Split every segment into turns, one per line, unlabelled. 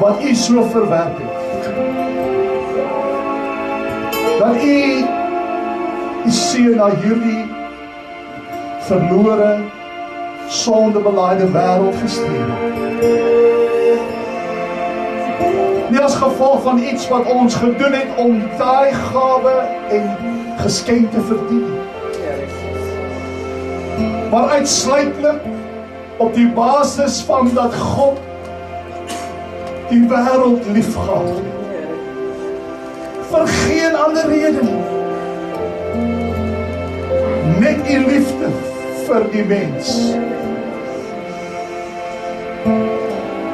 wat U so verwerp het. Dat U die seun na hierdie verlore, sondebelaaide wêreld gestuur het. Nie as gevolg van iets wat ons gedoen het om daai gawe en geskenk te verdien, maar uitsluitlik op die basis van dat God die wêreld liefgehad het. Vir geen ander rede nie. Net die liefde vir die mens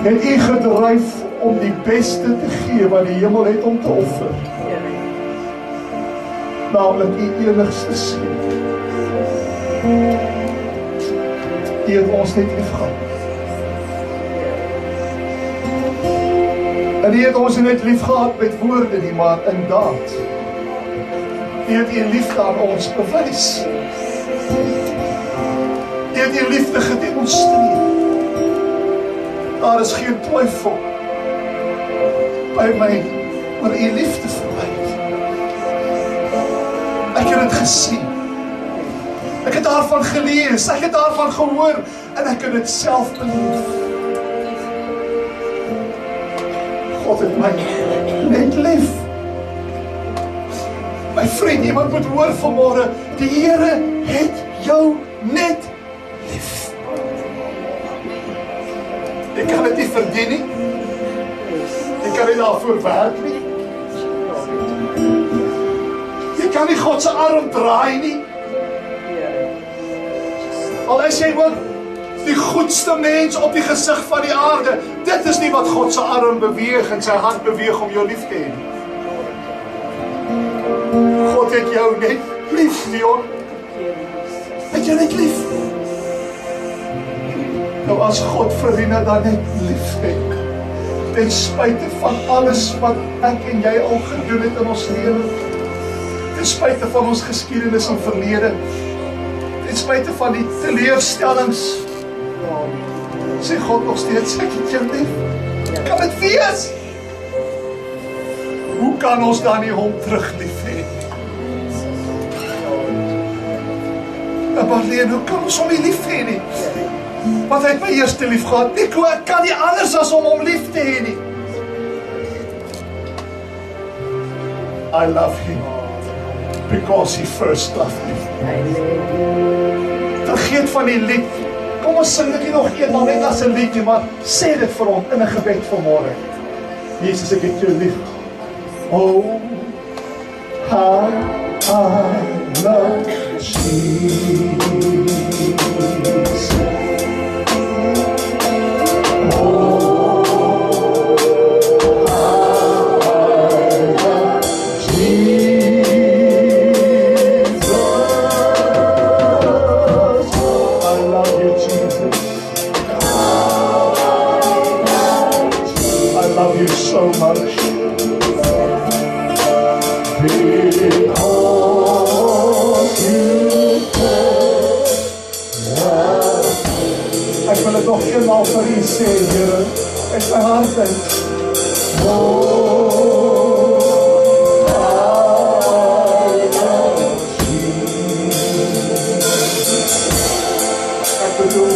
het U gedryf om die beste te gee wat die hemel het om te offer. Naamlik U enigste seun. U het ons net liefgehad. En U het ons net liefgehad met woorde nie, maar in daad. U het U liefde aan ons bewys. U het U liefde gedemonstreer. Daar is geen twyfel by my oor U liefde vir my. Ek het dit gesien. Ek het daarvan gelees, ek het daarvan gehoor en ek het dit self beleef. God het my net lief. My vriend, iemand moet hoor vanmôre, die Here het jou net lief. Jy kan dit nie verdien nie. Jy kan nie daarvoor werk nie. Jy kan nie God se arm draai nie. Al is jy ook die goedste mens op die gesig van die aarde, dit is nie wat God se arm beweeg en sy hand beweeg om jou lief te hê. God het jou net lief, Leon. Het jy net lief? Nou as God Verena dan net lief het, ten spyte van alles wat ek en jy al gedoen het in ons lewe, ten spyte van ons geskiedenis en verlede, ten spyte van die teleurstellings, sê God nog steeds, ek het jou lief. Kan dit wees? Hoe kan ons dan nie hom terug lief hê? Marlene, hoe kan ons hom nie lief hê nie? Want hy het my eerste lief gehad. Nico, ek kan nie anders as om hom lief te hê nie. I love him because he first loved me. Vergeet van die lied. Kom ons sing dit nie nog eenmaal net as 'n liedjie, maar sê dit vir hom in 'n gebed vanmôre. Jesus, ek het jou lief. Oh, how I love Jesus. So much because you care. Ek wil het nog eenmaal vir U sê, Here, uit my hart uit. Ek bedoel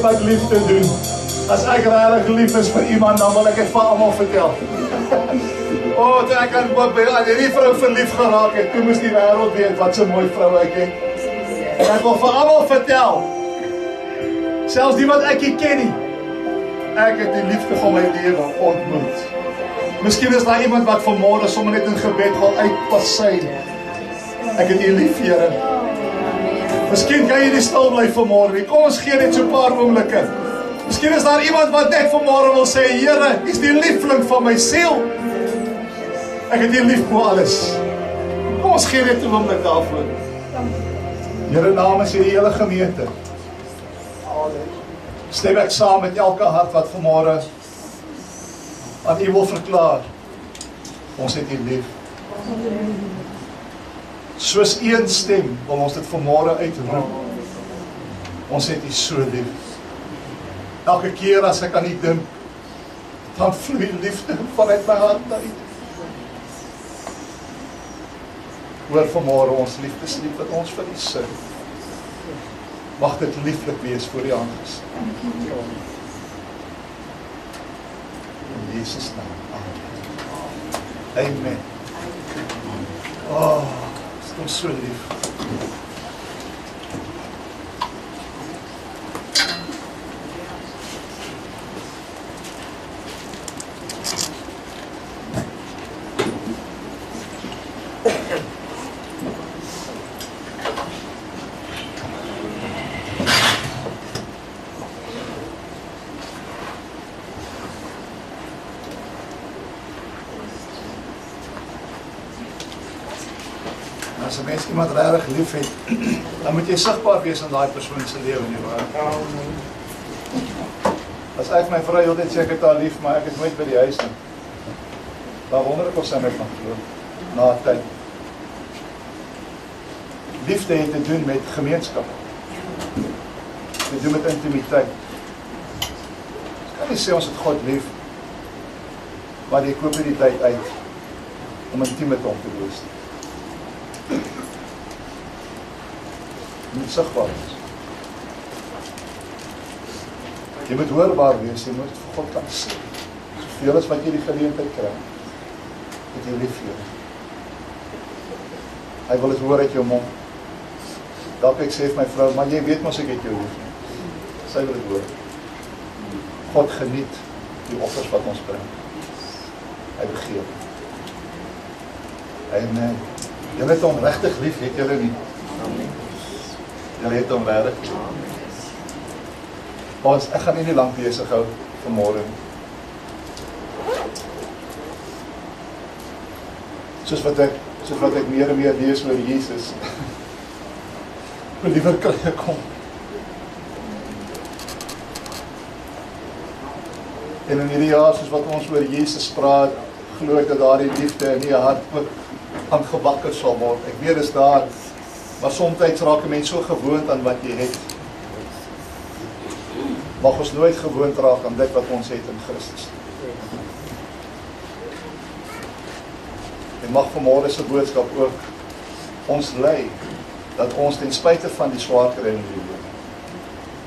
wat liefde doen. As ek regtig lief is vir iemand, dan wil ek dit vir almal vertel. Toe ek aan hierdie vrou verlief geraak het, toe moes die wêreld weet wat so mooi vrou ek het. En ek wil vir almal vertel, Selfs die wat ek nie ken nie. Ek het die liefde van my lewe ontmoet. Miskien is daar iemand wat vanmôre sommer net in gebed wil uitpassein. Ek het U lief, Here. Miskien kan jy nie stil bly vanmôre nie. Kom ons gee net so 'n paar oomblikke. Miskien is daar iemand wat net vanmôre wil sê, Here, U is die liefling van my siel. Ek het U lief bo alles. Kom ons gee net 'n oomblik daarvoor. Here, namens hierdie hele gemeente stem ek saam met elke hart wat vanmôre aan U wil verklaar. Ons het U lief. Soos een stem wil ons dit vanmôre uitroep. Ons het U so lief. Elke keer as ek aan U dink, dan vloei liefde vanuit my hart uit. Hoor vanmôre ons liefdeslied wat ons vir U sing. Mag dit lieflik wees voor U aangesig. In Jesus naam. Amen. Oh, dit is so lief. As 'n mens iemand regtig lief het, dan moet jy sigbaar wees in daai persoon se lewe nie waar. As ek my vrou altyd sê ek het haar lief, maar ek is nooit by die huis nie. Dan wonder ek of sy my van glo na tyd. Liefde het te doen met gemeenskap. Te doen met intimiteit. Ek kan nie sê ons het God lief, maar jy koop nie die tyd uit om intiem met hom te wees. Jy moet sigbaar wees. Jy moet hoorbaar wees, jy moet vir God kan sê. Soveel as wat jy die geleentheid kry, het jy lief vir jou. Hy wil het hoor uit jou mond. Dalk ek sê vir my vrou, maar jy weet mos ek het jou lief. Sy wil het hoor. God geniet die offers wat ons bring. Hy begeer. Amen. Julle het hom regtig lief, het julle nie? Amen. Julle het hom regtig lief. Ons, ek gaan nie lang besig hou vanmôre nie. Soos wat ek meer en meer lees oor Jesus, hoe liewer kan ek kom. En in hierdie jaar, soos wat ons oor Jesus praat, glo ek dat daardie liefde in die hart ook aan gebakken sal word. Ek weet is daar, maar soms raak 'n mens so gewoond aan wat jy het. Mag ons nooit gewoond raak aan dit wat ons het in Christus. En mag vanmôre se boodskap ook ons lei, dat ons ten spyte van die swaar kry in die lewe,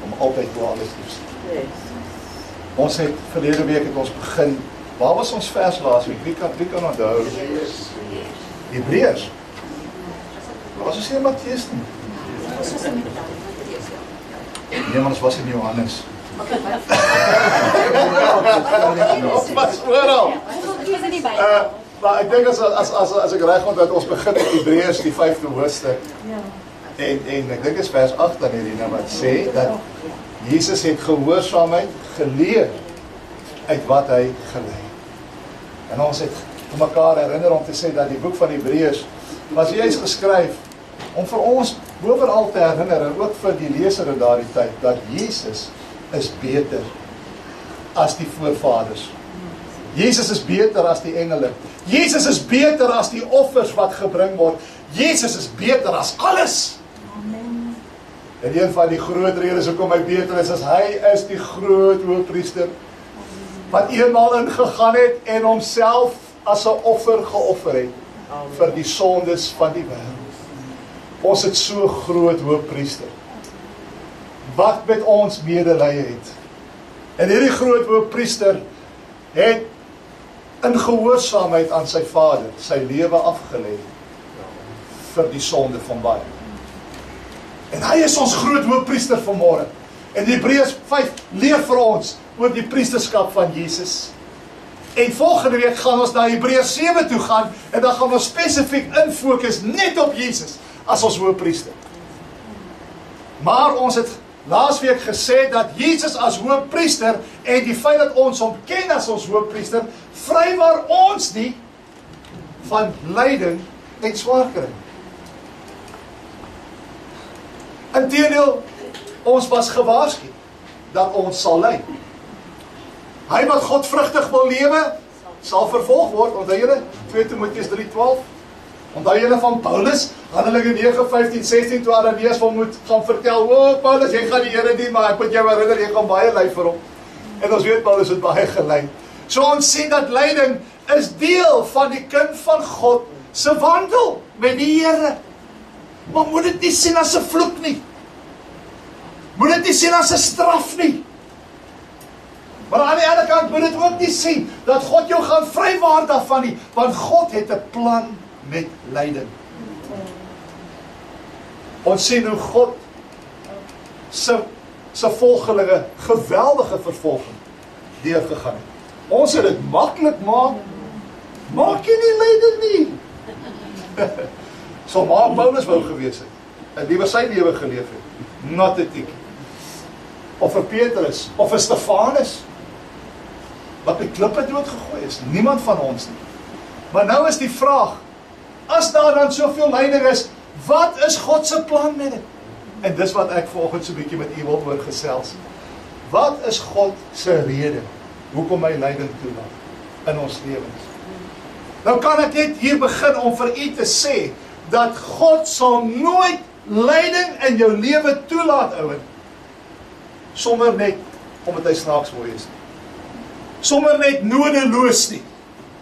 om altyd bo alles lief te hê. Ons het verlede week het ons begin. Waar was ons vers laasweek? Wie kan onthou? Hebreërs. Was ons hier Matteus nie? Nee, maar ons was in Johannes. Ons was oral. Maar ek dink as ek reg onthou, ons begin met Hebreërs die 5de hoofstuk. En ek dink is vers 8 dan hierdie wat sê dat Jesus het gehoorsaamheid geleer uit wat hy gelei. En ons het vir mekaar herinner om te sê dat die boek van Hebreërs was juist geskryf om vir ons bovenal te herinner en ook vir die leser in daardie tyd dat Jesus is beter as die voorvaders. Jesus is beter as die engele. Jesus is beter as die offers wat gebring word. Jesus is beter as alles. Amen. En een van die groot redes hoekom hy beter is, hy is die groot hoëpriester wat eenmaal ingegaan het en homself as 'n offer geoffer het vir die sondes van die wêreld. Ons het so groot hoëpriester wat met ons medelee het. En hierdie groot hoëpriester het in gehoorsaamheid aan sy Vader sy lewe afgelê vir die sonde van baie. En hy is ons groot hoëpriester vanmôre. En Hebreërs 5 leer vir ons oor die priesterskap van Jesus. En volgende week gaan ons na Hebreërs 7 toe gaan, en dan gaan ons spesifiek infokus net op Jesus, as ons hoëpriester. Maar ons het laasweek gesê, dat Jesus as hoëpriester, en die feit dat ons hom ken as ons hoëpriester, vrywaar ons nie, van lyding en swaarkry. Inteendeel, ons was gewaarsku dat ons sal ly. Hy wat godvrugtig wil lewe, sal vervolg word. Onthou julle 2 Timoteus 3:12? Onthou julle van Paulus, Handelinge 9:15-16, toe Ananias van moet gaan vertel, Paulus, jy gaan die Here dien, maar ek moet jou herinner, jy gaan baie ly vir hom. En ons weet, Paulus het baie gely. So ons sien dat lyding is deel van die kind van God se wandel met die Here. Maar moet dit nie sien as 'n vloek nie. Moet dit nie sien as 'n straf nie. Maar aan die ander kant moet dit ook nie sien dat God jou gaan vrywaar daarvan nie, want God het 'n plan met lyding. Ons sien hoe God se volgelinge geweldige vervolging deurgegaan het. Ons het dit maklik maak jy nie lyding nie. So maar Paulus wou gewees het, en liewer sy lewe geleef het, not 'n tikkie. Of vir Petrus, of vir Stefanus, wat die klippe doodgegooi is, niemand van ons nie. Maar nou is die vraag, as daar dan soveel lyding is, wat is God se plan met dit? En dis wat ek vanoggend so 'n bietjie met u wil oor gesels. Wat is God se rede, hoekom hy lyding toelaat in ons lewens? Nou kan ek net hier begin om vir u te sê, dat God sal nooit lyding in jou lewe toelaat, ouen, sommer net omdat hy snaaks wil wees nie. Sommer net nodeloos nie,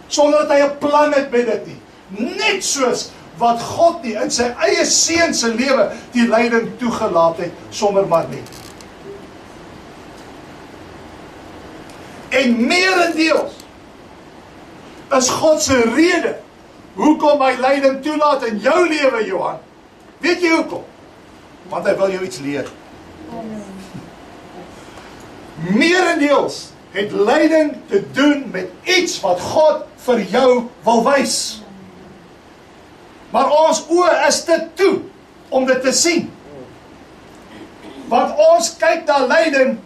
sonder dat hy 'n plan het met dit nie. Net soos wat God nie in sy eie seun se lewe die lyding toegelaat het, sommer maar nie. En meerendeels is God se rede hoekom hy lyding toelaat in jou lewe, Johan. Weet jy hoekom? Want hy wil jou iets leer. Meerendeels het lyding te doen met iets wat God vir jou wil wys. Maar ons oë is te toe om dit te sien. Want ons kyk na lyding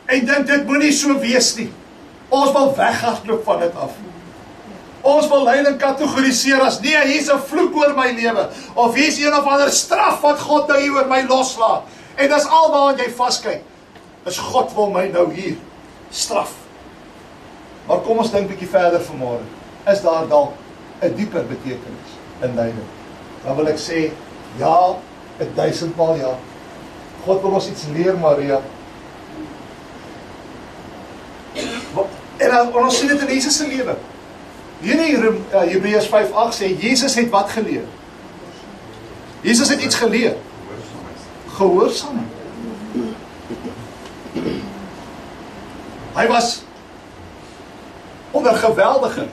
en dink dit moenie so wees nie. Ons wil weghardloop van dit af. Ons wil lyding kategoriseer as, nee, hier's 'n vloek oor my lewe, of hier's een of ander straf wat God nou hier oor my loslaat. En dis alwaar jy vaskyk, is God wil my nou hier straf. Maar kom ons dink 'n bietjie verder vanmôre. Is daar dalk 'n dieper betekenis in lyding? Dan wil ek sê, ja, 1000-maal ja. God wil ons iets leer, Maria. En ons sien dit in Jesus se lewe. Hier in Hebreërs 5:8 sê, Jesus het wat geleer? Jesus het iets geleer. Gehoorsaamheid. Hy was onder geweldige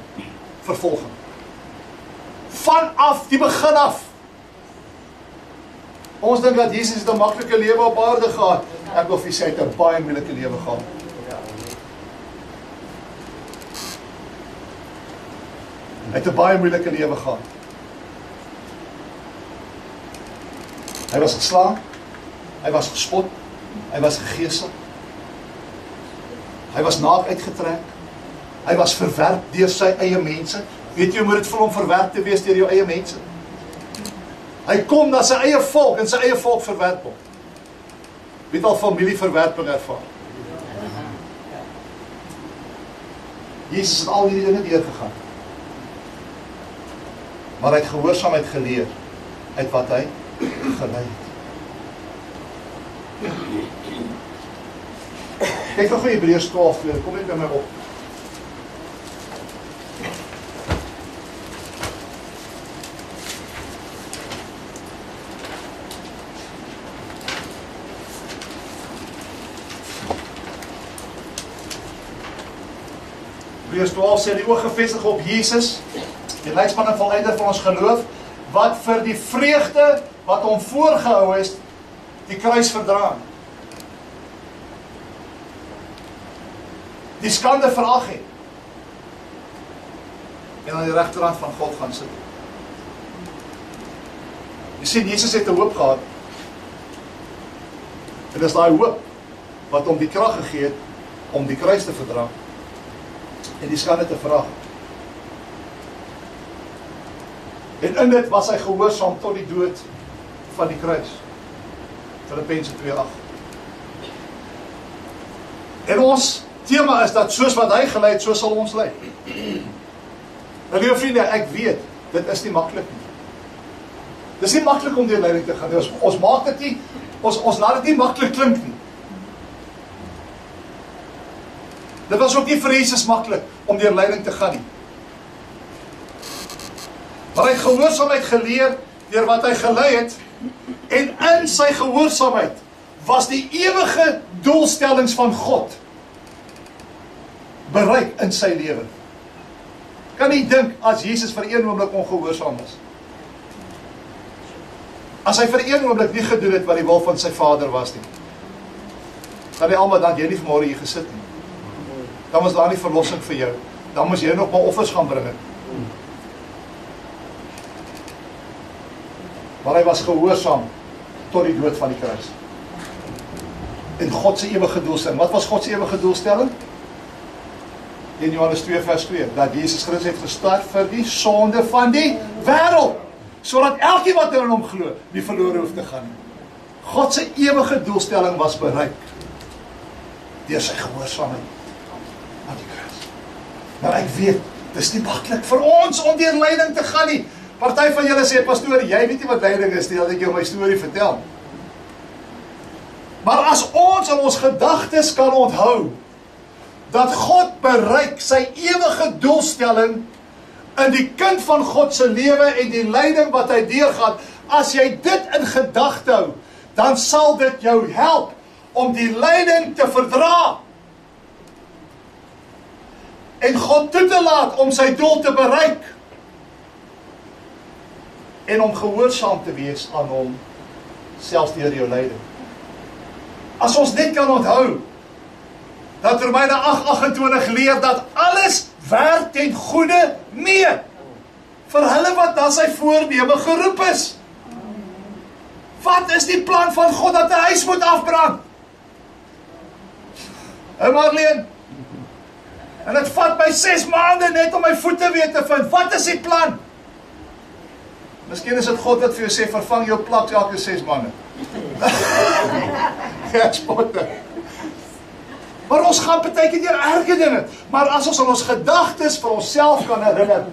vervolging. Vanaf die begin af. Ons dink dat Jesus het 'n maklike lewe op aarde gehad. Ek wil vir sê, hy het 'n baie moeilike lewe gehad. Hy het 'n baie moeilike lewe gehad. Hy was geslaan, hy was gespot, hy was gegeesel. Hy was naak uitgetrek. Hy was verwerp deur sy eie mense. Weet jy hoe moet dit vir hom verwerp te wees deur jou eie mense? Hy kom na sy eie volk en sy eie volk verwerp hom. Wie het al familieverwerping ervaar? Jesus het al hierdie dinge deurgegaan. Maar hy het gehoorsaamheid geleer uit wat hy gelei het. Kyk gou Hebreërs 12, kom net by my op. Hebreërs 12 sê, die oog gefestig op Jesus, die leidsman en volleinder van ons geloof, wat vir die vreugde wat hom voorgehou is, die kruis verdra. die skande verag het, en aan die regterhand van God gaan sit. Jy sien, Jesus het 'n hoop gehad, en dis daai hoop, wat hom die krag gegee het, om die kruis te verdra, en die skande te verag. En in dit was hy gehoorsaam tot die dood van die kruis. Filippense 2:8. En ons tema is dat soos wat hy gelei het, so sal ons lei. Nou liewe vriende, ek weet, dit is nie maklik nie. Dit is nie maklik om deur lyding te gaan. Ons maak dit nie, ons laat dit nie maklik klink nie. Dit was ook nie vir Jesus maklik om deur lyding te gaan nie. Maar hy het gehoorsaamheid geleer deur wat hy gelei het, en in sy gehoorsaamheid was die ewige doelstellings van God bereik in sy lewe. Kan nie dink as Jesus vir een oomblik ongehoorsaam is. As hy vir een oomblik nie gedoen het wat die wil van sy Vader was nie. Dan die almal dat jy nie vanmôre hier gesit nie. Dan was daar nie verlossing vir jou. Dan moes jy nog maar offers gaan bring. Maar hy was gehoorsaam tot die dood van die kruis. En God se ewige doelstelling. Wat was God se ewige doelstelling? In Johannes 2 vers 2, dat Jesus Christus het gesterf vir die sonde van die wêreld, sodat elkeen wat in hom glo, nie verlore hoef te gaan nie. God se ewige doelstelling was bereik deur sy gehoorsaamheid aan die kruis. Maar ek weet, dis nie maklik vir ons om deur lyding te gaan nie. Party van julle sê, pastoor, jy weet nie wat lyding is nie, dat ek jou my storie vertel. Maar as ons in ons gedagtes kan onthou, dat God bereik sy ewige doelstelling in die kind van God se lewe en die lyding wat hy deurgaan, as jy dit in gedagte hou, dan sal dit jou help om die lyding te verdra. En God toe te laat om sy doel te bereik. En om gehoorsaam te wees aan hom, selfs deur jou lyding. As ons net kan onthou, dat Romeine 8:28 leer dat alles werk ten goeie mee vir hulle wat na sy voorneme geroep is. Wat is die plan van God dat 'n huis moet afbrand? Marleen, en dit vat my 6 maande net om my voete weer te vind. Wat is die plan? Miskien is dit God wat vir jou sê, vervang jou plak elke 6 maande. Ja, spotte. Maar ons gaan partykeer deur erge dinge. Maar as ons aan ons gedagtes vir onsself kan herinner,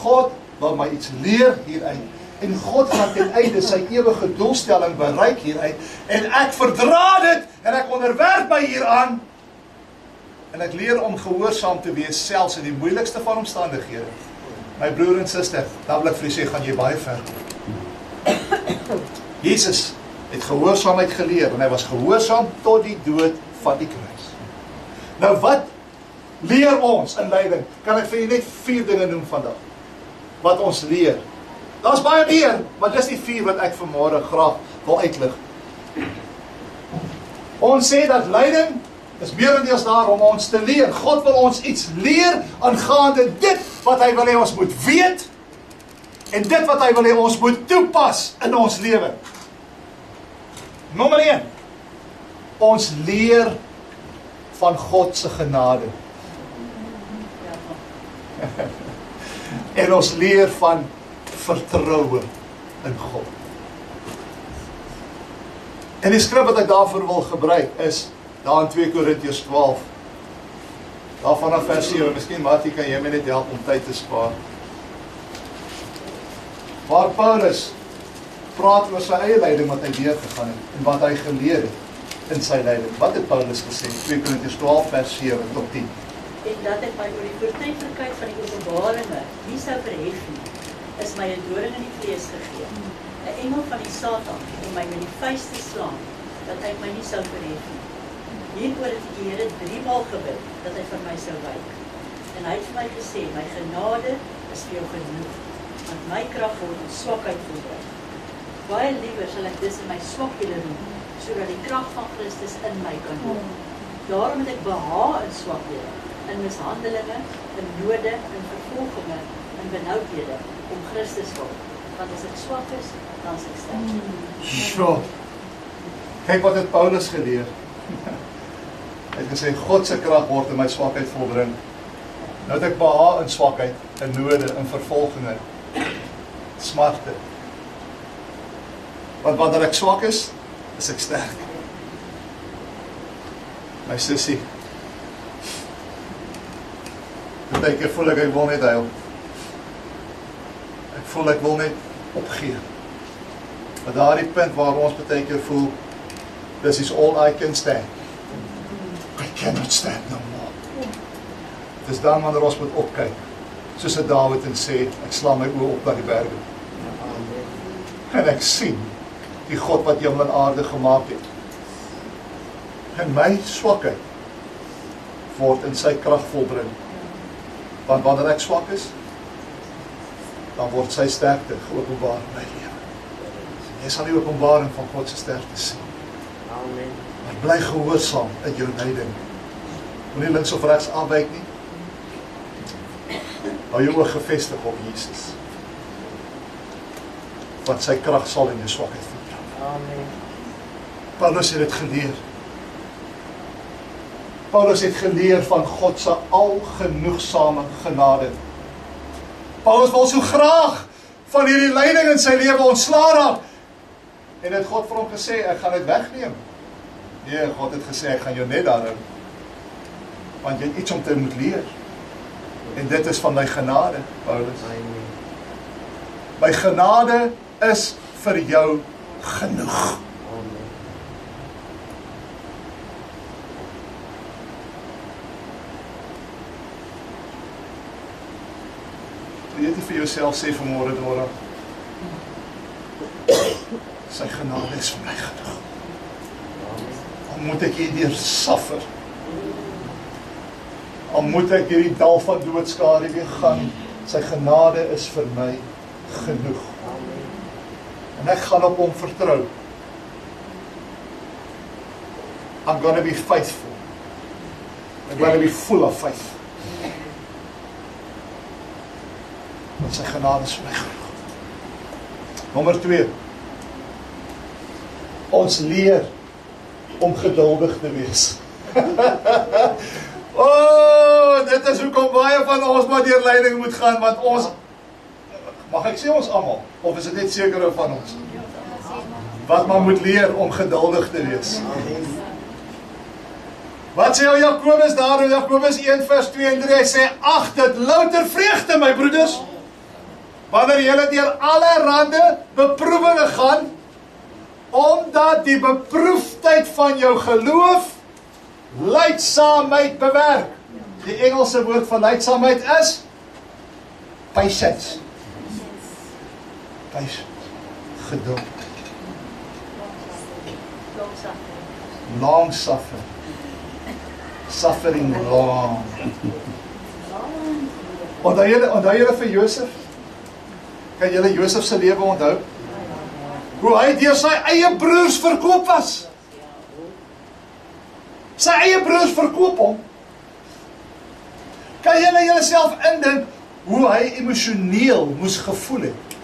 God wil my iets leer hieruit. En God gaan ten einde sy ewige doelstelling bereik hieruit. En ek verdra dit en ek onderwerp my hieraan. En ek leer om gehoorsaam te wees, selfs in die moeilikste van omstandighede. My broer en suster, dan wil ek vir u sê, gaan jy baie ver. Jesus het gehoorsaamheid geleer en hy was gehoorsaam tot die dood van die kruis. Nou wat leer ons in lyding? Kan ek vir julle net 4 dinge noem vandag wat ons leer. Daar's baie meer, maar dis die 4 wat ek vanmôre graag wil uitlig. Ons sê dat lyding is meerendeels daar om ons te leer. God wil ons iets leer aangaande dit wat hy wil hê ons moet weet en dit wat hy wil hê ons moet toepas in ons lewe. Nommer 1. Ons leer van God se genade. En ons leer van vertroue in God. En die skrif wat ek daarvoor wil gebruik is daar in 2 Korintiërs 12. Daar vanaf vers 7, miskien Mati kan jy my net help om tyd te spaar. Waar Paulus praat oor sy eie lyding wat hy deurgegaan het en wat hy geleer het in sy lyding. Wat het Paulus gesê? 2 Korintiërs 12 vers 7 tot 10.
En dat ek my oor die voortreffelikheid van die openbaringe nie sou verhef nie, is my 'n doring in die vlees gegee. 'n Engel van die Satan om my met die vuis te slaan, dat hy my nie sou verhef nie. Hieroor het die Here 3 maal gebid dat hy van my sou wyk. En hy het vir my gesê, my genade is vir jou genoeg, want my krag word in swakheid volbring. Baie liewer sal ek dus in my swakhede roem, sodat die krag van Christus in my kan woon. Daarom het ek behaag in swakhede, in mishandelinge, in node, in vervolginge, in benoudhede, om Christus wil. Want as ek swak is, dan is ek sterk.
Sjoe. Kyk wat het Paulus geleer. Hy het gesê, God se krag word in my swakheid volbring. Nou het ek behaag in swakheid, in node, in vervolginge, smarte. Want wanneer ek swak is ek sterk. My sussie, partykeer voel ek wil net huil. Ek voel ek wil net opgee. Maar daardie punt waar ons partykeer voel, this is all I can stand. I cannot stand no more. Dis dan wanneer ons moet opkyk. Soos het Dawid en sê, ek slaan my oë op na die berge. En ek sien die God wat hemel en aarde gemaak het. En my swakheid word in sy krag volbring. Want wanneer ek swak is, dan word sy sterkte geopenbaar in my lewe. Jy sal die openbaring van God se sterkte sien.
Amen.
Maar bly gehoorsaam in jou lyding. Moenie links of regs afwyk nie. Hou jou oog gefestig op Jesus. Want sy krag sal in jou swakheid vertrou.
Amen.
Paulus het dit geleer. Paulus het geleer van God se algenoegsame genade. Paulus wil so graag van hierdie lyding in sy lewe ontslaa raak. En het God vir hom gesê, ek gaan dit wegneem. Nee, God het gesê, ek gaan jou net daarin. Want jy het iets om te moet leer. En dit is van my genade, Paulus.
Amen.
My genade is vir jou genoeg.
Amen.
Wil jy dit vir jouself sê vanmôre, Dora? Sy genade is vir my genoeg. Al moet ek hierdeur suffer. Al moet ek hierdie dal van doodskade weer gaan. Sy genade is vir my genoeg. En ek gaan op hom vertrou. I'm gonna be faithful. I'm gonna be full of faith. Want sy genade is vir my genoeg. Nommer 2. Ons leer om geduldig te wees. Dit is hoekom baie van ons maar deur lyding moet gaan, want ons, mag ek sê ons almal, of is dit net sekere van ons, wat maar moet leer om geduldig te wees. Wat sê Jakobus daar in Jakobus 1 vers 2 en 3, hy sê, ag dit louter vreugde my broeders, wanneer julle deur allerhande beproewinge gaan, omdat die beproefdheid van jou geloof lydsaamheid bewerk. Die Engelse woord van lydsaamheid is patience. Patience. Geduld. Long suffering. Suffering long. Onthou julle vir Josef? Kan julle Josef se lewe onthou? Hoe hy deur sy eie broers verkoop was. Sy eie broers verkoop hom. Kan julle julleself indink hoe hy emosioneel moes gevoel het?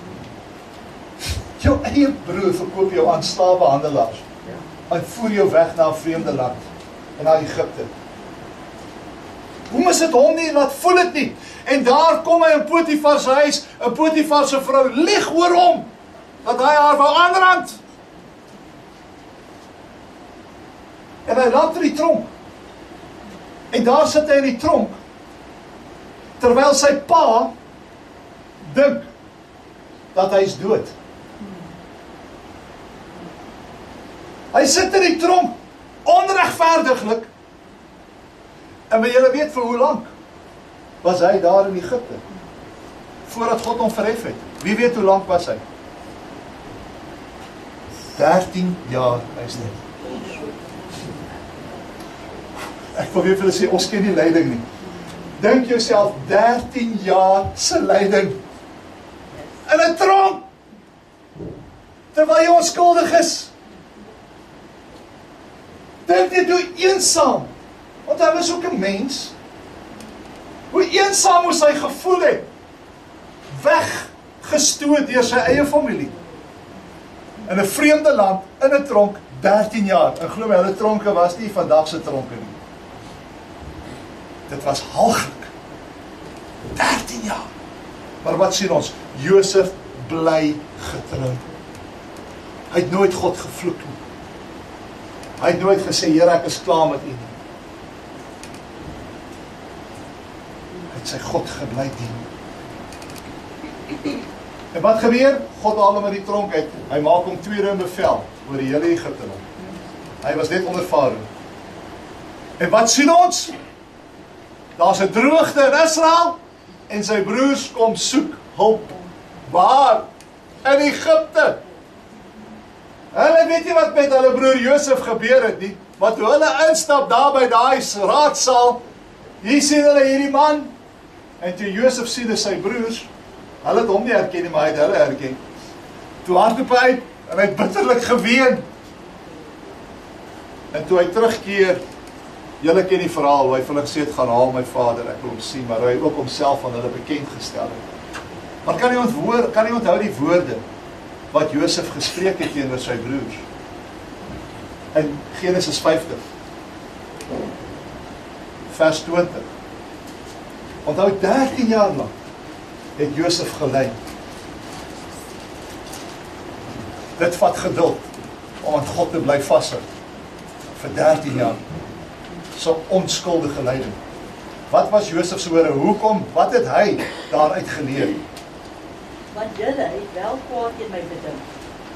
Jou eie broer verkoop jou aan slawehandelaars. En voer jou weg na 'n vreemde land, na Egipte. Hoe moes dit hom nie laat voel het nie? En daar kom hy in Potifar se huis, 'n Potifar se vrou lieg oor hom, dat hy haar wou aanrand. En hy laat in die tronk. En daar sit hy in die tronk, terwyl sy pa dink dat hy is dood. Hy sit in die tronk, onregverdiglik. En wil julle weet vir hoe lank was hy daar in Egipte? Voordat God hom verhef het. Wie weet hoe lank was hy? 13 jaar, is dit. Ek wil weer vir julle sê, ons ken nie lyding nie. Dink jouself 13 jaar se lyding in 'n tronk, terwyl jy onskuldig is. Dink net hoe eensaam Want hy was ook 'n mens. Hoe eensaam moes hy gevoel het. Weggestoot deur sy eie familie. In 'n vreemde land, in 'n tronk, 13 jaar. En glo my, hulle tronke was nie vandag se tronke nie. Dit was haglik. 13 jaar. Maar wat sien ons? Josef bly getrou. Hy het nooit God gevloek nie. Hy het nooit gesê, Here, ek is klaar met U nie. Hy het sy God gebly dien. En wat gebeur? God haal hom uit die tronk uit. Hy maak hom tweede in bevel oor die hele Egipte land. Hy was net onder Farao. En wat sien ons? Daar's 'n droogte in Israel en sy broers kom soek hulp. Waar? In Egipte. Hulle weet nie wat met hulle broer Josef gebeur het nie, want toe hulle instap daar by daai raadsaal, hier sien hulle hierdie man, en toe Josef sien is sy broers, hulle het hom nie herken nie, maar hy het hulle herken. Toe hardloop hy uit, en hy het bitterlik geween. En toe hy terugkeer, julle ken die verhaal, hoe hy vir hulle gesê het, gaan haal my vader, ek wil hom sien, maar hy ook homself aan hulle bekend gestel het. Maar kan jy onthou die woorde, wat Josef gespreek het teenoor sy broers? In Genesis 50, vers 20. Onthou 13 jaar lang het Josef gelei. Dit vat geduld om aan God te bly vashou vir 13 jaar. So onskuldige lyding. Wat was Josef se woorde? Hoekom? Wat het hy daaruit geleer?
Want julle het wel kwaad in my bedink,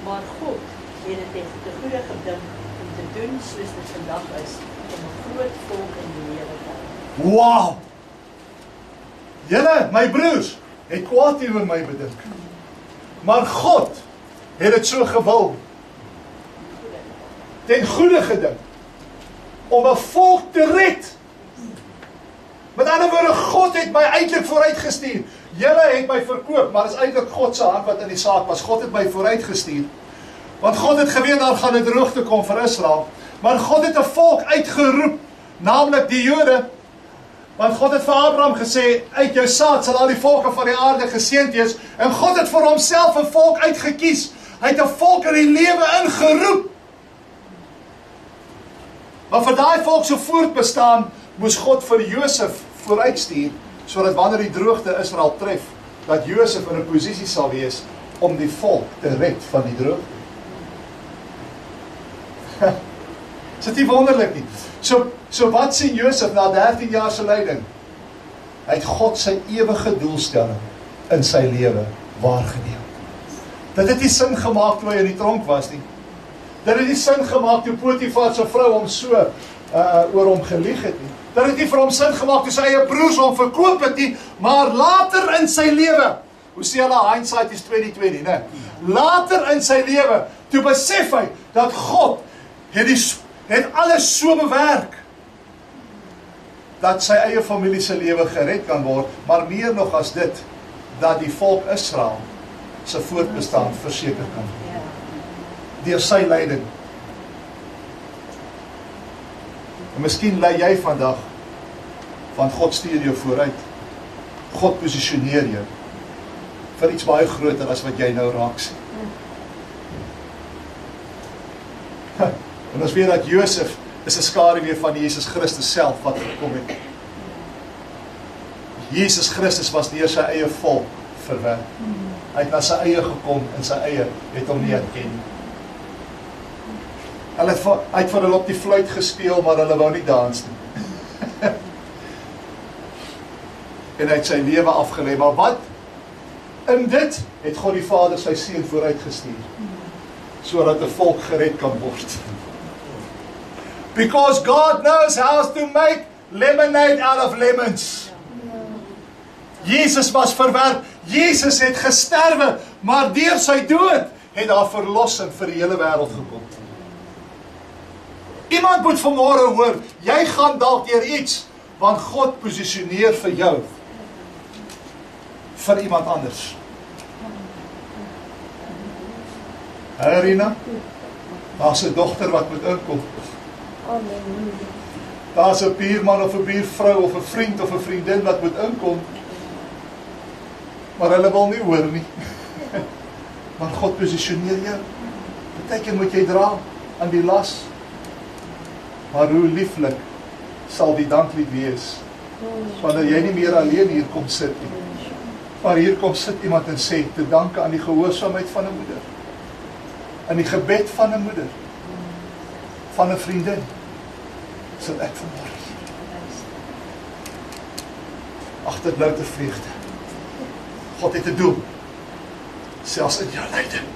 maar God het dit te goeie gedink om te doen soos dit vandag is, om 'n groot volk in die lewe te hou.
Wow! Julle, my broers, het kwaad oor my bedink. Maar God het dit so gewil. Ten goeie gedink. Om 'n volk te red. Met ander woorde, God het my eintlik vooruitgestuur. Julle het my verkoop, maar dit is eintlik God se hand wat in die saak was. God het my vooruitgestuur. Want God het geweet daar gaan 'n droogte kom vir Israel. Maar God het 'n volk uitgeroep, naamlik die Jode. Want God het vir Abraham gesê, uit jou saad sal al die volke van die aarde geseënd wees. En God het vir homself 'n volk uitgekies. Hy het 'n volk in die lewe ingeroep. Maar vir daai volk so voortbestaan, moes God vir Josef vooruitstuur, sodat wanneer die droogte Israel tref, dat Josef in 'n posisie sal wees om die volk te red van die droogte. Is dit nie wonderlik nie? So wat sien Josef na 13 jaar se lyding? Hy het God sy ewige doelstelling in sy lewe waargeneem. Dit het nie sin gemaak toe hy in die tronk was nie. Dit het nie sin gemaak toe Potifar se vrou hom so oor hom gelieg het nie. Dit het nie vir hom sin gemaak toe sy eie broers hom verkoop het nie, maar later in sy lewe, hoe sê hulle, hindsight is 2020, né? Later in sy lewe, toe besef hy dat God het alles so bewerk dat sy eie familie se lewe gered kan word, maar meer nog as dit, dat die volk Israel se voortbestaan verseker kan word. Deur sy lyding. En miskien lei jy vandag, want God stuur jou vooruit. God posisioneer jou vir iets baie groter as wat jy nou raak sien. En ons weet dat Josef is 'n skaduwee van Jesus Christus self wat gekom het. Jesus Christus was deur sy eie volk verwerp. Hy het na sy eie gekom en sy eie het hom nie herken nie. Hy het vir hulle op die fluit gespeel, maar hulle wou nie dans nie. En hy het sy lewe afgelê, maar wat? In dit het God die Vader sy seun vooruitgestuur, sodat 'n volk gered kan word. Because God knows how to make lemonade out of lemons. Jesus was verwerp, Jesus het gesterwe, maar deur sy dood het daar verlossing vir die hele wêreld gekom. Iemand moet vanmôre hoor, jy gaan dalk deur iets, want God posisioneer vir jou, vir iemand anders. Rina, daar's 'n dogter wat moet inkom. Daar's 'n buurman of 'n buurvrou of 'n vriend of 'n vriendin wat moet inkom. Maar hulle wil nie hoor nie. Maar God posisioneer jou. Partykeer moet jy dra aan die las. Maar hoe lieflik sal die danklied wees wanneer jy nie meer alleen hier kom sit nie. Maar hier kom sit iemand en sê, te danke aan die gehoorsaamheid van 'n moeder. Aan die gebed van 'n moeder. Van 'n vriendin. Sit ek vanmôre hier. Agter louter vreugde. God het 'n doel. Selfs in jou lyding.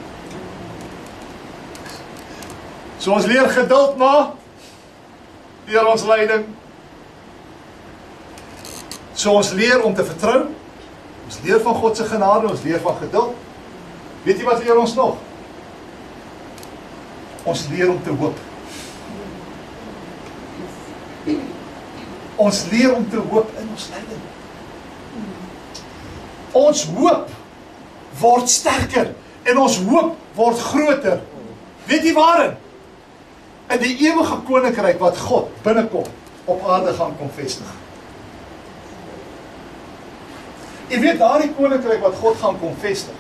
So ons leer geduld maar deur ons lyding. So ons leer om te vertrou. Ons leer van God se genade, ons leer van geduld. Weet jy wat leer ons nog? Ons leer om te hoop. Ons leer om te hoop in ons lyding. Ons hoop word sterker en ons hoop word groter. Weet jy waarin? In die ewige koninkryk wat God binnekom op aarde gaan kom vestig. Jy weet daardie koninkryk wat God gaan kom vestig.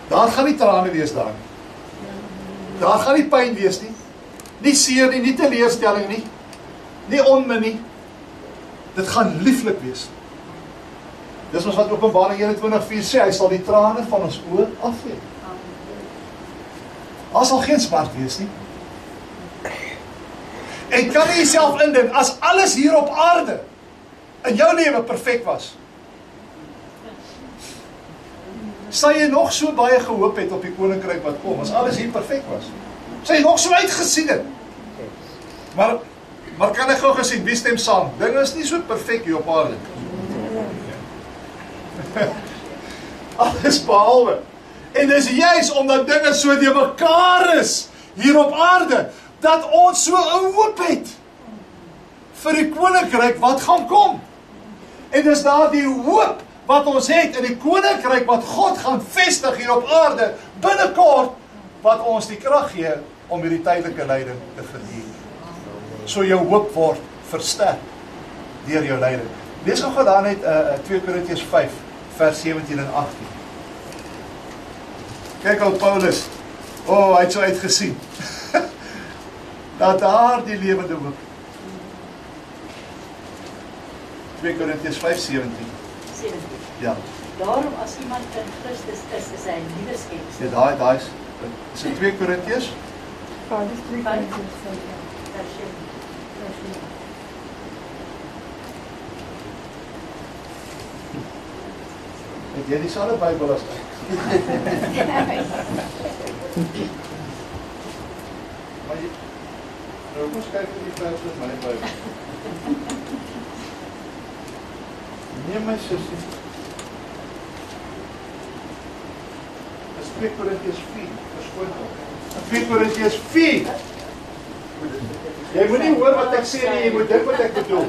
Daar gaan nie trane wees daar nie. Daar gaan nie pyn wees nie. Nie seer nie, nie teleurstelling nie. Nie onmin nie. Dit gaan lieflik wees. Dis ons wat Openbaring 21:4 sê, hy sal die trane van ons oë afvee. Daar sal geen smart wees nie. En kan jy jouself indink, as alles hier op aarde in jou lewe perfek was, sal jy nog so baie gehoop het op die koninkryk wat kom, as alles hier perfek was? Sal jy nog so uitgesien het? Maar kan ek gou gesien, wie stem saam? Dinge is nie so perfek hier op aarde. Alles behalwe. En dis juist omdat dinge so die mekaar is hier op aarde, dat ons so 'n hoop het vir die koninkryk wat gaan kom. En dis daardie hoop wat ons het in die koninkryk wat God gaan vestig hier op aarde binnekort, wat ons die krag gee om hierdie tydelike lyding te verduur. So jou hoop word versterk deur jou lyding. Lees gou daar net 2 Korintiërs 5 vers 17 en 18. Kyk al Paulus. Hy het so uitgesien. Dat daar die lewende hoop. 2 Korintiërs 5, 17. Ja.
Daarom as iemand in Christus is hy 'n nuwe skepsel.
Ja, daai is in 2 Korintiërs.
Dis 2 Korintiërs 5.
Het jy dieselfde Bybel as ek? Maar jy kom kyk vir die vers met my Bybel. Nee my sussie. Dis 2 Korintiërs 4, verskoon tog. 2 Korintiërs 4. Jy moet nie hoor wat ek sê nie, jy moet dink wat ek bedoel.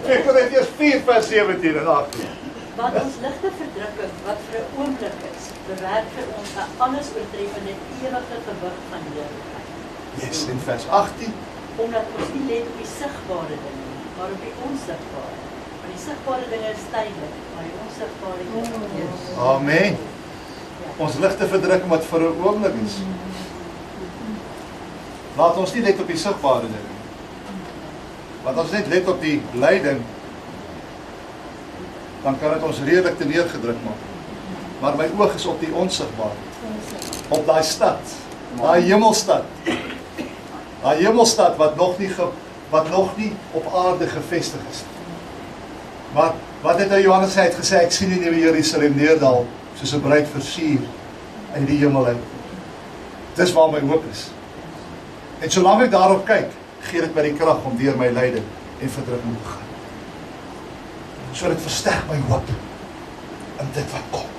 2 Korintiërs 4 vers 17 en 18.
Want ons ligte verdrukking, wat vir 'n oomblik is, bewerk vir ons 'n alles oortreffende ewige gewig van heerlikheid.
Yes, in vers 18.
Omdat ons nie let op die sigbare dinge nie, maar op die onsigbare. Want die sigbare dinge is tydelik, maar die onsigbare is.
Amen. Ons ligte verdrukking wat vir 'n oomblik is. Laat ons nie let op die sigbare dinge nie. Laat ons net let op die lyding. Dan kan dit ons redelik te neergedruk maak. Maar my oog is op die onsigbare. Op daai stad, daai hemelstad. Daai hemelstad wat nog nie op aarde gevestig is. Maar wat het Johannes gesê, ek sien die nuwe Jerusalem neerdal soos 'n bruid versier in die hemel uit. Dis waar my hoop is. En solank ek daarop kyk, gee dit my die krag om deur my lyding en verdrukking te gaan. So dit versterk my hoop in dit wat kom.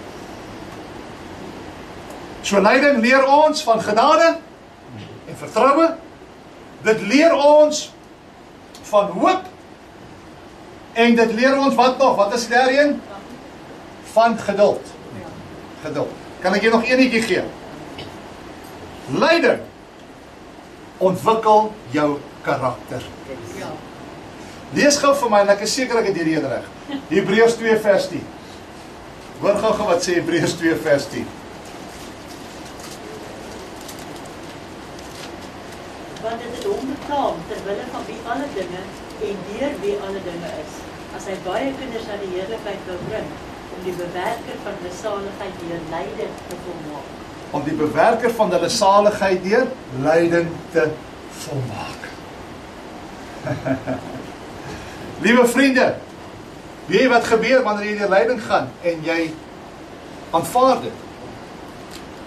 So lyding leer ons van genade en vertroue. Dit leer ons van hoop. En dit leer ons wat nog? Wat is die derde een? Van geduld. Geduld. Kan ek jy nog enetjie gee? Lyding ontwikkel jou karakter.
Ja.
Lees gou vir my, en ek is seker ek het hierdie een reg. Hebreërs 2 vers 10. Hoor gou wat sê Hebreërs 2 vers 10.
Want dit het hom betaam, terwille van wie alle dinge, en deur wie alle dinge is, as hy baie kinders aan die heerlikheid wil bring, om die bewerker van die saligheid deur lyding te volmaak.
Om die bewerker van hulle saligheid deur lyding te volmaak. Liewe vriende, weet jy wat gebeur wanneer jy deur lyding gaan en jy aanvaar dit?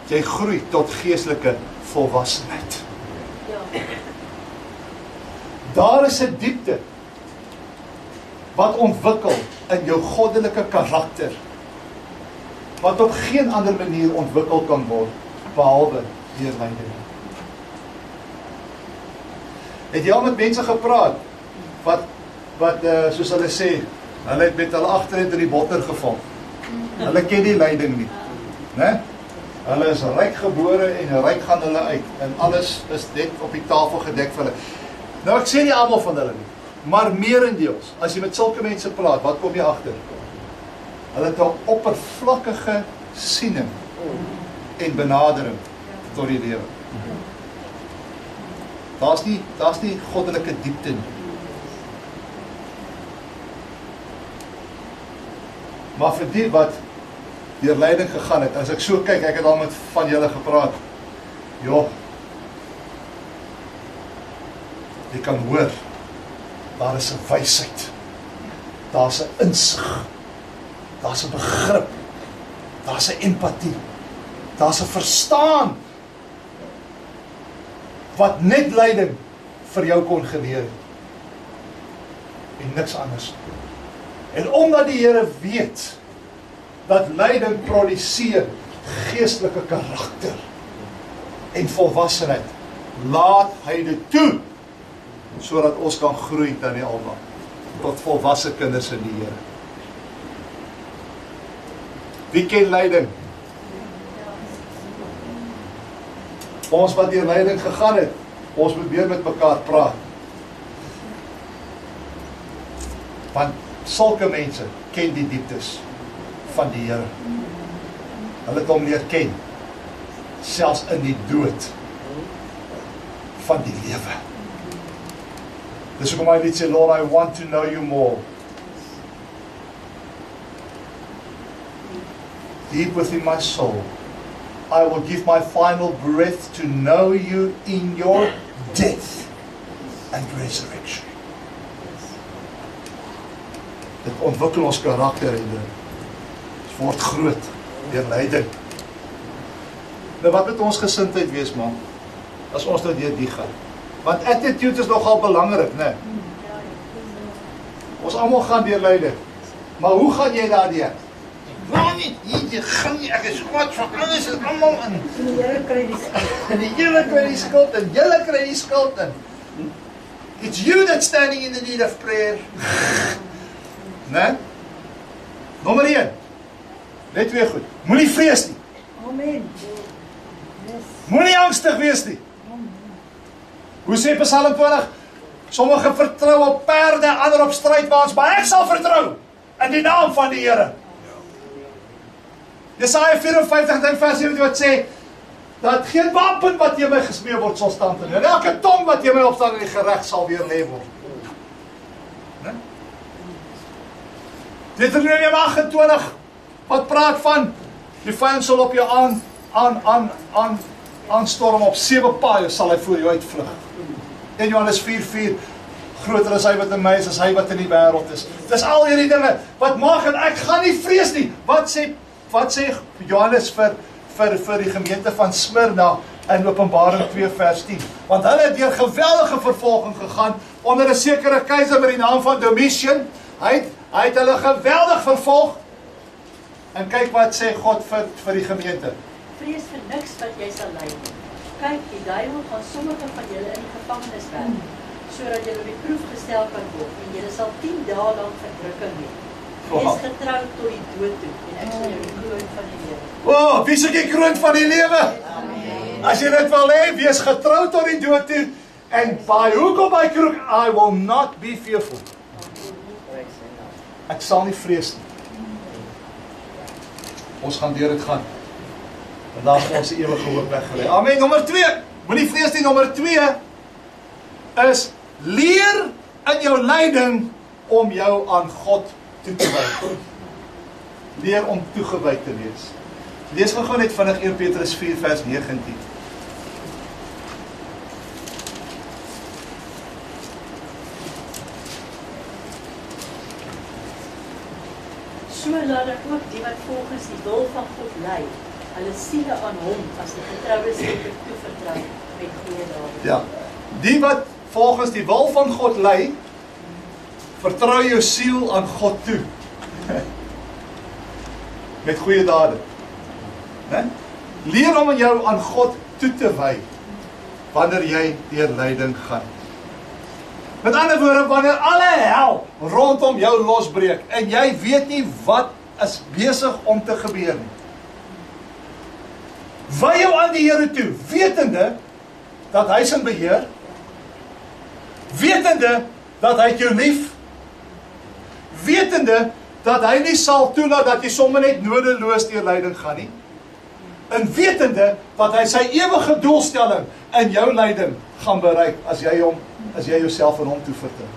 Jy groei tot geestelike volwassenheid.
Ja.
Daar is 'n diepte wat ontwikkel in jou goddelike karakter, wat op geen ander manier ontwikkel kan word, behalwe deur lyding. Het jy al met mense gepraat, wat soos hulle sê, hulle het met hulle agteruit in die botter geval. Hulle ken die lyding nie. Né? Hulle is ryk gebore en ryk gaan hulle uit. En alles is net op die tafel gedek vir hulle. Nou ek sê nie almal van hulle nie, maar meerendeels, as jy met sulke mense praat, wat kom jy agter? Hulle het 'n oppervlakkige siening en benadering tot die lewe. Daar's nie goddelike diepte nie. Maar vir die wat deur lyding gegaan het, as ek so kyk, ek het al met van julle gepraat. Joh, jy kan hoor, daar is 'n wysheid, daar's 'n insig, daar's 'n begrip, daar's 'n empatie, daar's 'n verstaan, wat net lyding vir jou kon geleer het. En niks anders. En omdat die Here weet, dat lyding produseer geestelike karakter en volwassenheid, laat hy dit toe, sodat ons kan groei dan die almal, tot volwasse kinders in die Here. Wie ken lyding? Ons wat deur lyding gegaan het, ons moet weer met mekaar praat. Want sulke mense ken die dieptes van die Here. Hulle het hom leer ken, selfs in die dood van die lewe. Dis hoekom hy sê, Lord, I want to know you more. Deep within my soul, I will give my final breath to know you in your death and resurrection. Dit ontwikkel ons karakter en dit word groot deur lyding. Nou wat moet ons gesindheid wees, man? As ons nou deur die gaan. Want attitude is nogal belangrik, né? Ons almal gaan deur lyding. Maar hoe gaan jy daardeur? Waar nie, jy gaan nie, ek is kwaad van alles en almal in.
En die Here kry die skuld.
En die Here kry die skuld en julle kry die skuld en it's you that's standing in the need of prayer. Né? Nommer 1. Net weer goed. Moenie vrees nie.
Amen. Yes.
Moenie angstig wees nie. Hoe sê Psalm 20? Sommige vertrou op perde, ander op strydwaans, maar ek sal vertrou in die naam van die Here. Jesaja 54 vers 17 wat sê, dat geen wapen wat teen my gesmee word sal stand nie. En elke tong wat teen my opstaan in die gereg sal weer lê word. Nee? Deuteronomium 28 wat praat van die vyand sal op jou aanstorm op 7 paaie sal hy voor jou uitvlug. En Johannes 4:4 groter is hy wat in my is as hy wat in die wêreld is. Dis al hierdie dinge wat maak en ek gaan nie vrees nie. Wat sê Johannes vir die gemeente van Smyrna in Openbaring 2 vers 10? Want hulle het deur geweldige vervolging gegaan onder 'n sekere keiser met die naam van Domitian. Hy het hulle geweldig vervolg. En kyk wat sê God vir die gemeente.
Vrees vir niks wat jy sal ly. Kyk, die duiwel gaan sommige van julle in die gevangenis werp, sodat julle op die proef gestel kan word en julle sal 10 dae lank verdrukking hê. Wees getrou tot die dood toe en ek sal jou die kroon van die lewe.
Oh, wie is die kroon van die lewe?
Amen.
As jy dit wil hê, wees getrou tot die dood toe, en by hoek of by kroeg, I will not be fearful. Ek sal nie vrees nie. Ons gaan deur dit gaan. En daar gaan ons die ewige hoop weggelê. Amen. Nommer 2, moenie vrees nie. Nommer 2 is leer in jou lyding om jou aan God toe te wy. Leer om toegewy te wees. Lees gou net vinnig 1 Petrus 4 vers 9 en 10.
So laat dan ook die wat volgens die wil van God lei, hulle siele aan hom as die getroue skepper toevertrou met goeie dade.
Ja, die wat volgens die wil van God lei, vertrou jou siel aan God toe. Met goeie dade. Ne? Leer om jou aan God toe te wy, wanneer jy deur lyding gaan. Met ander woorde, wanneer alle hel rondom jou losbreek, en jy weet nie wat is besig om te gebeur nie. Wy jou aan die Here toe, wetende dat hy is in beheer, wetende dat hy jou lief, wetende dat hy nie sal toelaat dat jy sommer net nodeloos deur lyding gaan nie, en wetende dat hy sy ewige doelstelling in jou lyding gaan bereik as jy jouself aan hom toe vertrou.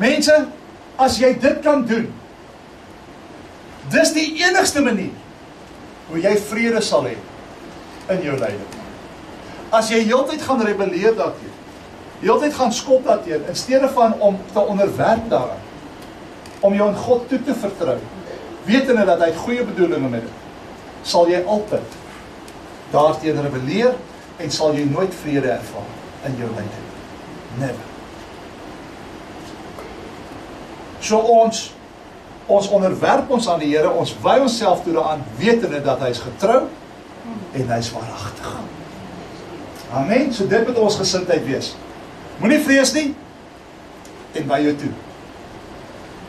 Mense, as jy dit kan doen, dis die enigste manier hoe jy vrede sal hê in jou lyding. As jy heeltyd gaan rebelleer daarteen, heeltyd gaan skop daarteen, in steede van om te onderwerp daaraan, om jou aan God toe te vertrou, wetende dat hy goeie bedoelinge met dit, sal jy altyd daarteen rebelleer en sal jy nooit vrede ervaar in jou lyding. Never. So ons onderwerp ons aan die Here, ons wy onsself toe daaraan, wetende dat hy is getrou en hy is waaragtig. Amen. So dit moet ons gesindheid wees. Moenie vrees nie en wy jou toe.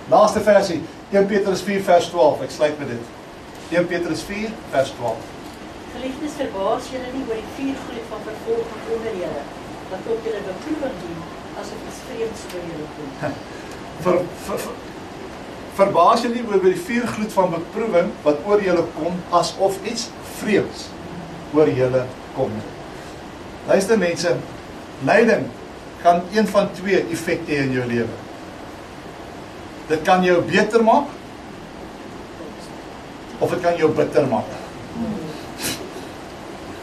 Laaste versie, 1 Petrus 4 vers 12, ek sluit met dit. 1 Petrus 4 vers 12.
Geliefdes, verbaas julle nie oor die vuurgloed van vervolging onder julle, wat op julle beproewing doen, asof iets vreemds oor julle kom.
Verbaas julle nie oor die vuurgloed van beproewing wat oor julle kom, asof iets vreemds oor julle kom. Luister mense, lyding kan een van 2 effekte hê in jou lewe. Dit kan jou beter maak, of dit kan jou bitter maak.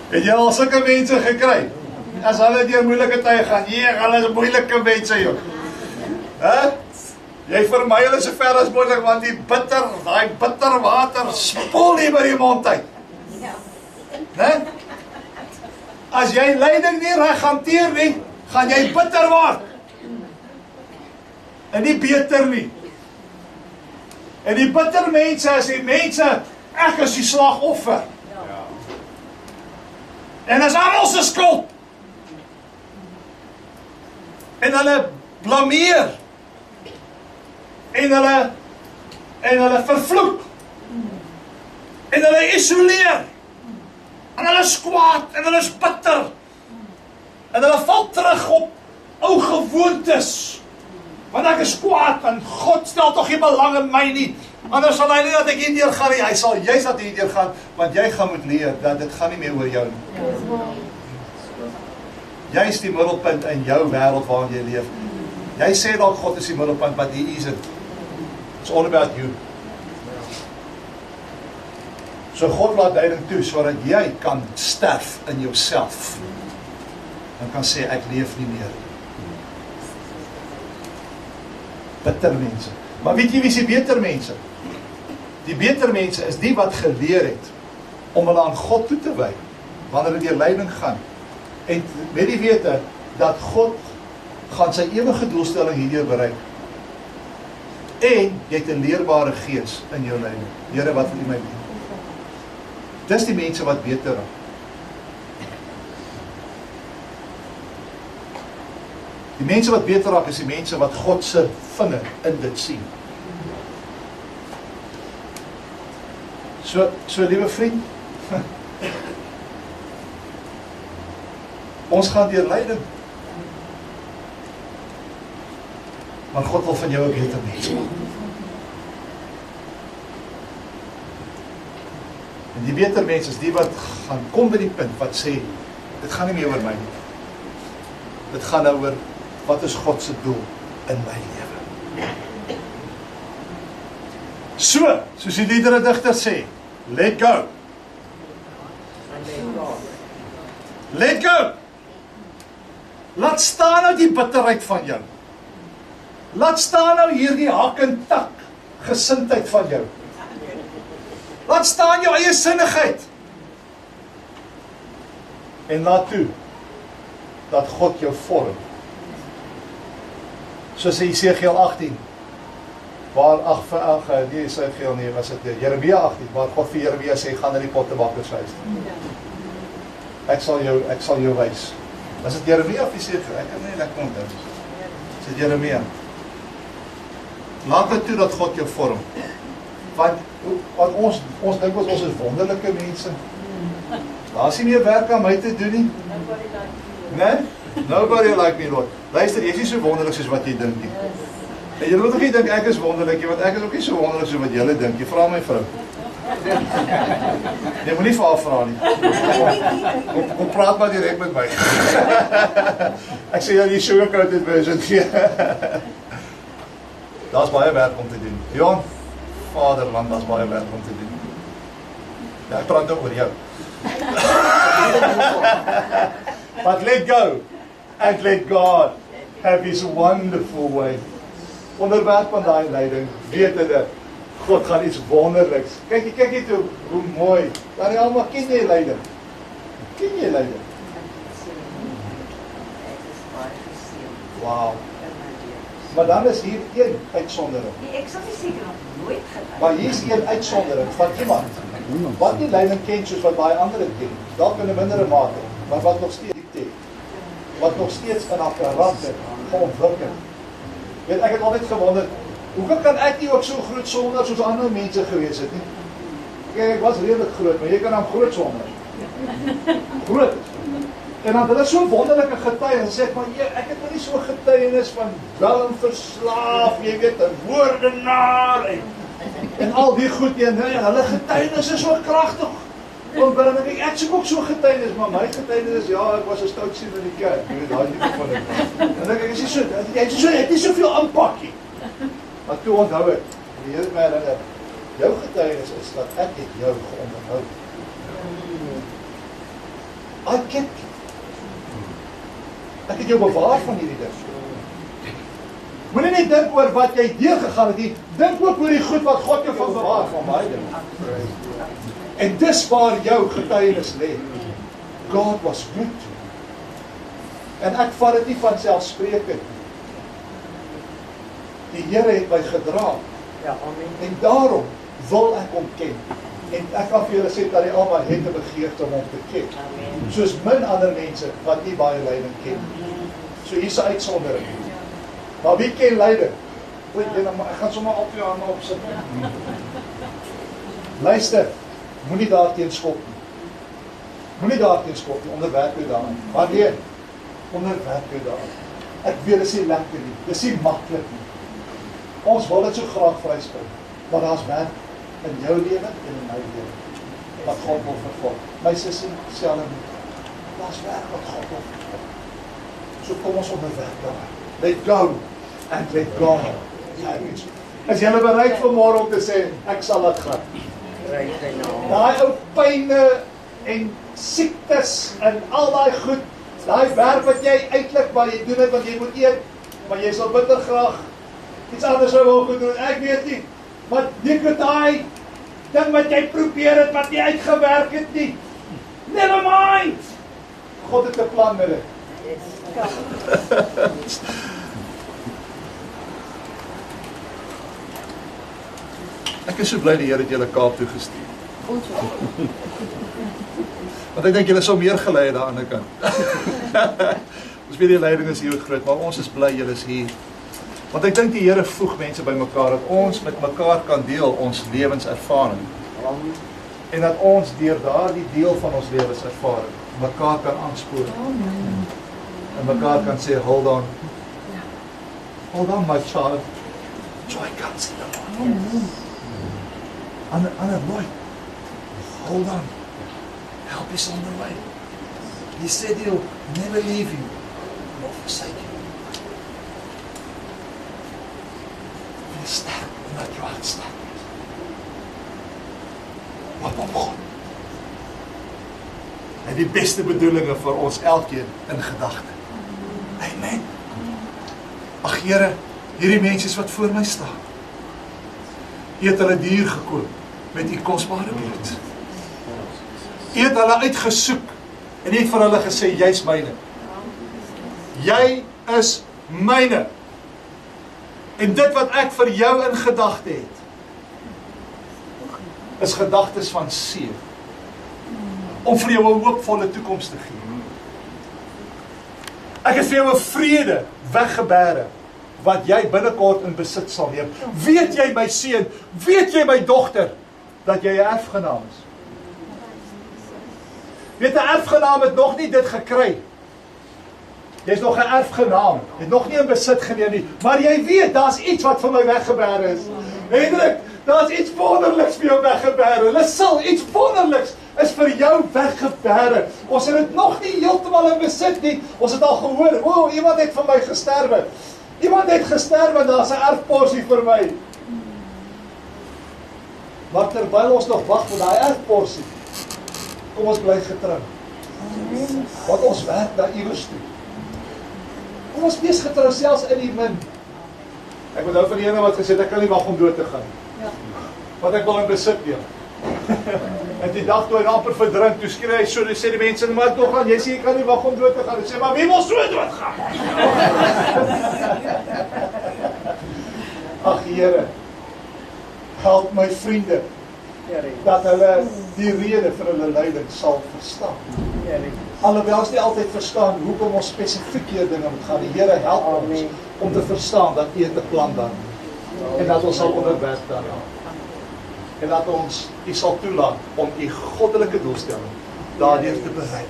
Het jy al sulke mense gekry? As hulle deur moeilike tye gaan, hulle is moeilike mense, joh. Jy vermy hulle so ver as moontlik, want die bitter water spoel nie by die mond uit. Né? As jy lyding nie reg hanteer nie, gaan jy bitter word. En nie beter nie. En die bitter mense is die mense, ek is die slagoffer. En is almal se skuld. En hulle blameer. En hulle vervloek. En hulle isoleer. En hulle is kwaad, en hulle is bitter. En hulle val terug op ou gewoontes. Want ek is kwaad, en God stel toch geen belang in my nie. Anders sal hy nie dat ek hierdeur gaan nie. Hy sal juist dat hy hierdeur gaan, want jy gaan moet leer dat dit gaan nie meer oor jou nie. Jy is die middelpunt in jou wêreld waarin jy leef. Jy sê dat God is die middelpunt, but he isn't. It's all about you. So God laat lyding toe, sodat jy kan sterf in jouself. En kan sê, ek leef nie meer. Bitter mense. Maar weet jy wie is die beter mense? Die beter mense is die wat geleer het om hulle aan God toe te wy, wanneer hulle deur lyding gaan. En met die wete dat God gaan sy ewige doelstelling hierdeur bereik. En jy het 'n leerbare gees in jou lyding. Here, wat wil U my doen? Dis die mense wat beter raak. Die mense wat beter raak is die mense wat God se vinger in dit sien. So liewe vriend, Ons gaan deur lyding. Maar God wil van jou 'n beter mens maak. En die beter mens is die wat gaan kom by die punt wat sê, dit gaan nie meer oor my nie. Dit gaan nou oor, wat is God se doel in my lewe? So, soos die liedere digter sê, let go. Let go. Laat staan nou die bitterheid van jou. Laat staan nou hierdie hak en tak gesindheid van jou. Laat staan jou eie sinnigheid. En laat toe dat God jou vorm. Soos in Jesegiel 18, waar was dit Jeremia 18, waar God vir Jeremia sê, gaan na die pottebakkershuis. Ek sal jou wys. Was dit Jeremia of Jesegiel? Ek kan nie lekker onthou. Is dit Jeremia? Laat dit toe dat God jou vorm. Want ons dink ons is wonderlike mense. Daar is nie meer werk aan my te doen nie. Nee? Nobody like me, Lord. Luister, jy is nie so wonderlik soos wat jy dink nie. En jy moet ook nie dink ek is wonderlik nie, want ek is ook nie so wonderlik soos wat julle dink. Jy vra my vrou. Jy moet nie vir haar vra nie. Kom praat maar direk met my. Ek sê jy sugarcoated version gee. Daar's baie werk om te doen. Jan, Vaderland, daar's baie werk om te doen. Ja, ek praat ook oor jou. But let go and let God have his wonderful way. Onderwerp van daai leiding, weet dit, God gaan iets wonderliks. Kyk net hoe mooi. Dan die almal ken jy leiding. Ken jy leiding? Wow. Maar dan is hier een uitsondering.
Ek sal nie seker nog nooit gedaan.
Maar hier is een uitsondering van iemand wat nie leiding ken soos wat baie ander ken. Dalk in 'n mindere mate, maar wat nog steeds ken. Wat nog steeds in haar karakter ontwikkel. Weet, ek het altyd gewonder, hoekom kan ek nie ook so groot sondaar soos ander mense gewees het nie? Kijk, ek was redelijk groot, maar jy kan dan groot sondaar. Groot. En dan hulle so wonderlike getuienis, en sê ek, maar ek het nie so getuienis van wel en verslaaf, jy weet, 'n woordenaar, en al die goed, en hulle getuienis is so kragtig. Want ek soek ook so getuienis, maar my getuienis is, ja, ek was 'n stout sien in die kerk, jy weet, daai tipe van ding. En ek is nie so, jy het nie soveel aanpak nie. Maar toe onthou ek, die Here het my herinner, jou getuienis is dat ek het jou geonderhou. I kept you. Ek het jou bewaar van hierdie ding. Moenie net dink oor wat jy deurgegaan het nie, dink ook oor die goed wat God jou van bewaar van baie ding. En dis waar jou getuienis lê. God was good. En ek vat dit nie van selfsprekend. Die Here het my gedra.
Ja, amen.
En daarom wil ek hom ken. En ek kan vir julle sê dat hy almal het 'n begeerte om hom te ken.
Amen.
Soos min ander mense wat nie baie lyding ken. So hier's 'n uitsondering. Maar wie ken lyding? Ek gaan sommer op jou hande opsit. Luister, moenie daarteen skop nie. Moenie daarteen skop nie, onderwerp jou daaraan. Maar nee, onderwerp jou daaraan. Ek weet dit is nie lekker nie, dit is nie maklik nie. Ons wil dit so graag vryspring, maar daar's werk in jou lewe en in my lewe wat God wil vervul. My sussie, selfs daar's werk wat God wil vervul. So kom ons onderwerp daaraan. Let go and let God. Is julle bereid vanmôre om te sê, ek sal dit gaan? Daai ou pyne en siektes en al daai goed, daai werk wat jy eintlik maar jy doen dit want jy moet eet, maar jy sal bitter graag iets anders sou wou gedoen, ek weet nie. Maar dit daai ding wat jy probeer het wat nie uitgewerk het nie. Never mind. God het 'n plan met dit. Ek is so bly die Here het julle Kaap toe gestuur. Want ek dink julle sou meer gelei daar aan die ander kant. Ons weet die leiding is hier groot, maar ons is bly julle is hier. Want ek dink die Here voeg mense bymekaar dat ons met mekaar kan deel ons lewenservaring. En dat ons deur daardie deel van ons lewenservaring mekaar kan aanspoor. En mekaar kan sê, hold on. Hold on, my child. Joy comes in the morning. Anna Lloyd, hold on. Help is on the way. He said he'll never leave you nor forsake you. Wees sterk omdat jou hart sterk is. Wat op God. En die beste bedoelinge vir ons elkeen in gedagte. Amen. Ag Here, hierdie mense wat voor my staan. U het hulle dier gekoop met u kosbare bloed. U het hulle uitgesoek en u het vir hulle gesê, jy's myne. Jy is myne. En dit wat ek vir jou in gedagte het, is gedagtes van seën. Om vir jou 'n hoopvolle toekoms te gee. Ek het vir jou 'n vrede weggebere, wat jy binnekort in besit sal neem. Weet jy my seun, weet jy my dogter, dat jy 'n erfgenaam is? Weet 'n erfgenaam het nog nie dit gekry. Jy's nog 'n erfgenaam, jy het nog nie in besit geneem nie, maar jy weet, daar's iets wat vir my weggebere is. Hendrik, daar's iets wonderliks vir jou weggebere. Hulle sal iets wonderliks is vir jou weggebere. Ons het dit nog nie heeltemal in besit nie. Ons het al gehoor, o, iemand het vir my gesterwe. Iemand het gesterwe en daar's 'n erfporsie vir my. Maar terwyl ons nog wag vir daai erfporsie, kom ons bly getrou. Want ons werk na iewers toe. Kom ons wees getrou selfs in die min. Ek onthou van die ene wat gesê het, ek kan nie wag om dood te gaan. Want ek wil in besit neem. En die dag toe hy amper verdrink, toe skree hy so, en sê die mense, maar toch aan, jy sê, jy kan nie wag om dood te gaan. Hy sê, maar wie wil so dood gaan? Ag Here, help my vriende, dat hulle die rede vir hulle lyding sal verstaan. Alhoewel ons nie altyd verstaan hoekom ons spesifiek hier dinge moet gaan. Die Here help ons om te verstaan dat U het 'n plan dan. En dat ons sal onderwerp daaraan. En dat ons U sal toelaat om U goddelike doelstelling daardeur te bereik.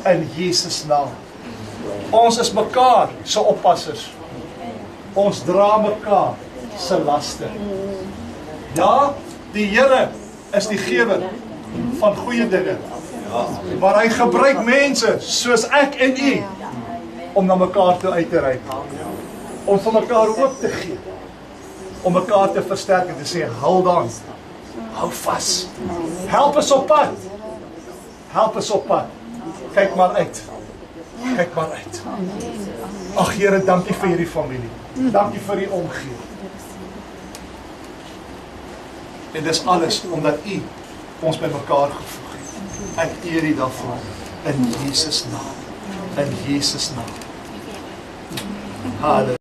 In Jesus naam. Ons is mekaar se oppassers. Ons dra mekaar se laste. Ja, die Here is die gewer van goeie dinge. Maar hy gebruik mense soos ek en u om na mekaar toe uit te reik. Om vir mekaar hoop te gee. Om mekaar te versterk en te sê, hold on. Hou vas. Help ons op pad. Help ons op pad. Kyk maar uit. Kyk maar uit. Ag Here, dankie vir hierdie familie. Dankie vir die omgee. En dis alles omdat U ons by mekaar gevoeg het. Ek eer U daarvoor. In Jesus naam. In Jesus naam. Halleluja.